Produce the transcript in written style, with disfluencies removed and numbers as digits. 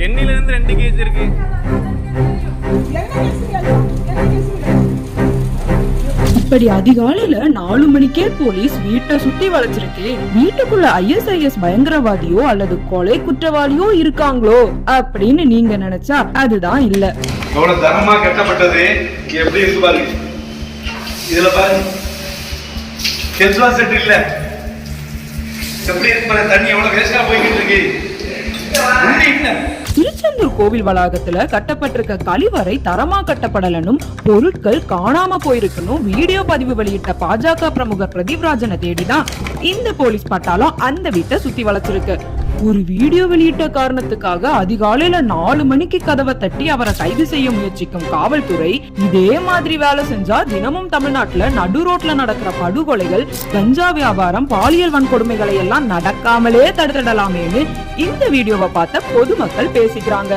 எண்ணில இருந்து 2 கேஸ் இருக்கு. இப்படி அதிகாலையில 4 மணிக்கே போலீஸ் வீட்டை சுத்தி வளைச்சிருக்கு. வீட்டுக்குள்ள ISIS பயங்கரவாதியோ அல்லது கொலை குற்றவாளியோ இருக்காங்களோ அப்படின்னு நீங்க நினைச்சா அதுதான் இல்ல. எவ்வளவு தரமா கட்டப்பட்டது எப்படி இருக்கு பாருங்க. இதுல பாருங்க கெஸ்லா செட் இல்ல, எப்படி இருக்கு பாருங்க. தண்ணி எவ்வளவு வேஸ்டா போய்கிட்டு இருக்கு. திருச்செந்தூர் கோவில் வளாகத்துல கட்டப்பட்டிருக்க கழிவறை தரமா கட்டப்படலனும் பொருட்கள் காணாம போயிருக்கணும் வீடியோ பதிவு வெளியிட்ட பாஜக பிரமுகர் பிரதீப்ராஜனை தேடிதான் இந்த போலீஸ் பட்டாளம் அந்த வீட்டை சுத்தி வளைச்சிருக்கு. ஒரு வீடியோ வெளியிட்ட காரணத்துக்காக அதிகாலையில 4 மணிக்கு கதவை தட்டி அவரை கைது செய்ய முயற்சிக்கும் காவல்துறை இதே மாதிரி வேலை செஞ்சா தினமும் தமிழ்நாட்டுல நடு ரோட்ல நடக்கிற படுகொலைகள், கஞ்சா வியாபாரம், பாலியல் வன்கொடுமைகளை எல்லாம் நடக்காமலே தடுத்துடலாமேன்னு இந்த வீடியோவை பார்த்த பொதுமக்கள் பேசிக்கிறாங்க.